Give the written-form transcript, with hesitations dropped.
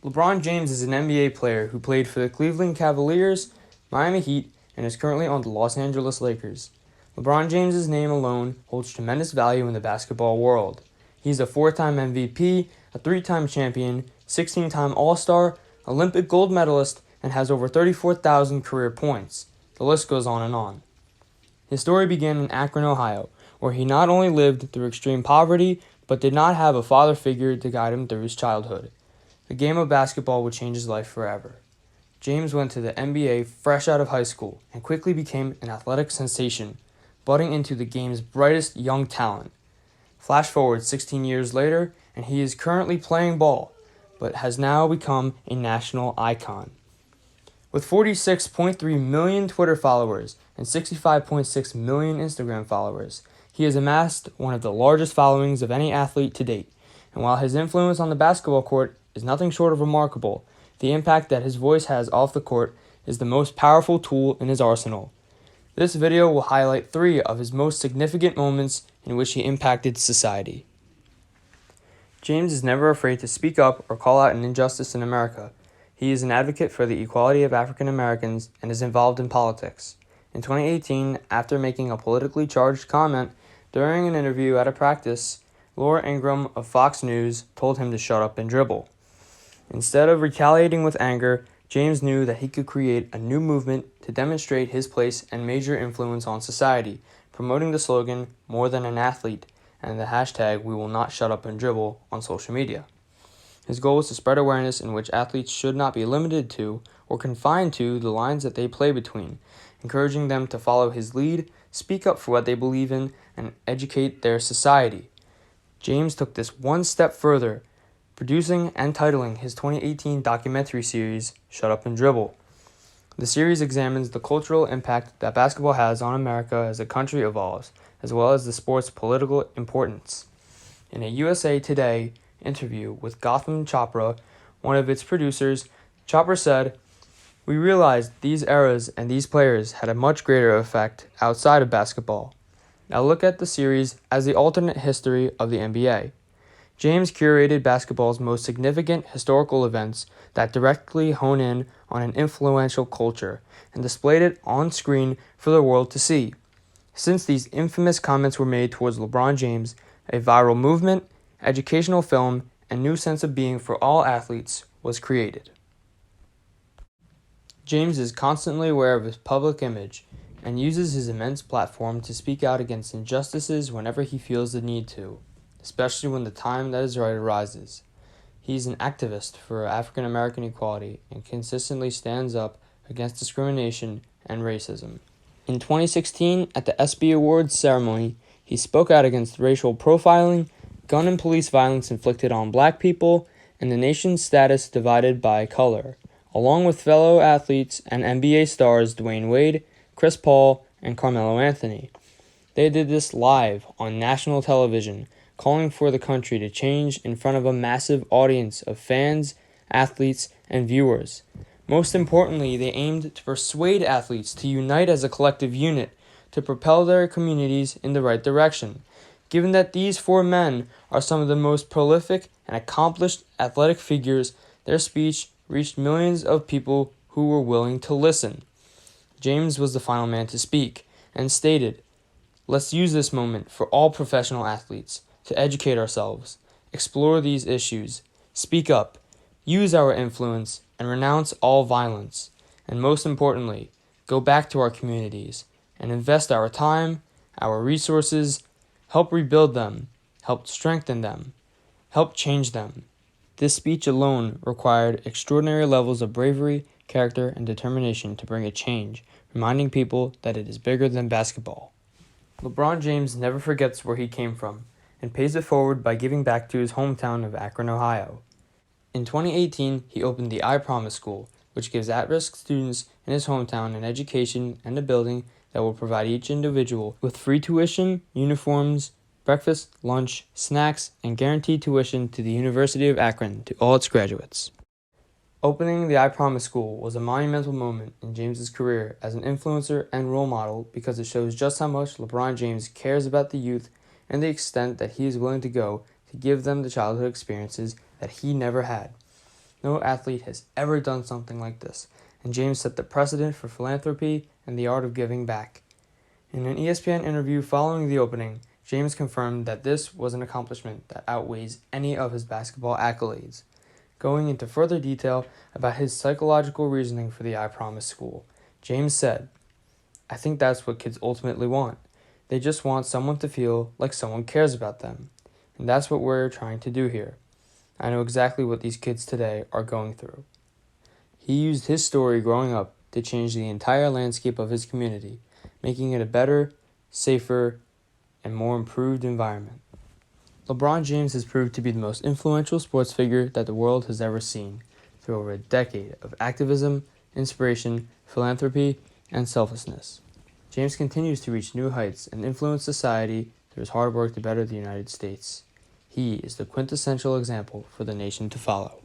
LeBron James is an NBA player who played for the Cleveland Cavaliers, Miami Heat, and is currently on the Los Angeles Lakers. LeBron James's name alone holds tremendous value in the basketball world. He's a 4-time MVP, a 3-time champion, 16-time All-Star, Olympic gold medalist, and has over 34,000 career points. The list goes on and on. His story began in Akron, Ohio, where he not only lived through extreme poverty, but did not have a father figure to guide him through his childhood. The game of basketball would change his life forever. James went to the NBA fresh out of high school and quickly became an athletic sensation, budding into the game's brightest young talent. Flash forward 16 years later, and he is currently playing ball, but has now become a national icon. With 46.3 million Twitter followers and 65.6 million Instagram followers, he has amassed one of the largest followings of any athlete to date, and while his influence on the basketball court is nothing short of remarkable, the impact that his voice has off the court is the most powerful tool in his arsenal. This video will highlight 3 of his most significant moments in which he impacted society. James is never afraid to speak up or call out an injustice in America. He is an advocate for the equality of African Americans and is involved in politics. In 2018, after making a politically charged comment during an interview at a practice, Laura Ingraham of Fox News told him to shut up and dribble. Instead of retaliating with anger, James knew that he could create a new movement to demonstrate his place and major influence on society, promoting the slogan, "More than an athlete," and the hashtag "We will not shut up and dribble" on social media. His goal is to spread awareness in which athletes should not be limited to or confined to the lines that they play between, encouraging them to follow his lead, speak up for what they believe in, and educate their society. James took this one step further, producing and titling his 2018 documentary series, Shut Up and Dribble. The series examines the cultural impact that basketball has on America as the country evolves, as well as the sport's political importance. In a USA Today interview with Gotham Chopra, one of its producers, Chopra said, "We realized these eras and these players had a much greater effect outside of basketball. Now look at the series as the alternate history of the NBA. James curated basketball's most significant historical events that directly hone in on an influential culture and displayed it on screen for the world to see. Since these infamous comments were made towards LeBron James, a viral movement, educational film, and new sense of being for all athletes was created." James is constantly aware of his public image and uses his immense platform to speak out against injustices whenever he feels the need to, especially when the time that is right arises. He is an activist for African American equality and consistently stands up against discrimination and racism. In 2016, at the ESPY Awards ceremony, he spoke out against racial profiling, gun and police violence inflicted on black people, and the nation's status divided by color, along with fellow athletes and NBA stars Dwayne Wade, Chris Paul, and Carmelo Anthony. They did this live on national television, calling for the country to change in front of a massive audience of fans, athletes, and viewers. Most importantly, they aimed to persuade athletes to unite as a collective unit to propel their communities in the right direction. Given that these 4 men are some of the most prolific and accomplished athletic figures, their speech reached millions of people who were willing to listen. James was the final man to speak and stated, "Let's use this moment for all professional athletes to educate ourselves, explore these issues, speak up, use our influence, and renounce all violence. And most importantly, go back to our communities and invest our time, our resources, help rebuild them, help strengthen them, help change them." This speech alone required extraordinary levels of bravery, character, and determination to bring a change, reminding people that it is bigger than basketball. LeBron James never forgets where he came from and pays it forward by giving back to his hometown of Akron, Ohio. In 2018, he opened the I Promise School, which gives at-risk students in his hometown an education and a building that will provide each individual with free tuition, uniforms, breakfast, lunch, snacks, and guaranteed tuition to the University of Akron to all its graduates. Opening the I Promise School was a monumental moment in James's career as an influencer and role model because it shows just how much LeBron James cares about the youth and the extent that he is willing to go to give them the childhood experiences that he never had. No athlete has ever done something like this, and James set the precedent for philanthropy and the art of giving back. In an ESPN interview following the opening, James confirmed that this was an accomplishment that outweighs any of his basketball accolades. Going into further detail about his psychological reasoning for the I Promise school, James said, "I think that's what kids ultimately want. They just want someone to feel like someone cares about them. And that's what we're trying to do here. I know exactly what these kids today are going through." He used his story growing up to change the entire landscape of his community, making it a better, safer, and more improved environment. LeBron James has proved to be the most influential sports figure that the world has ever seen, through over a decade of activism, inspiration, philanthropy, and selflessness. James continues to reach new heights and influence society through his hard work to better the United States. He is the quintessential example for the nation to follow.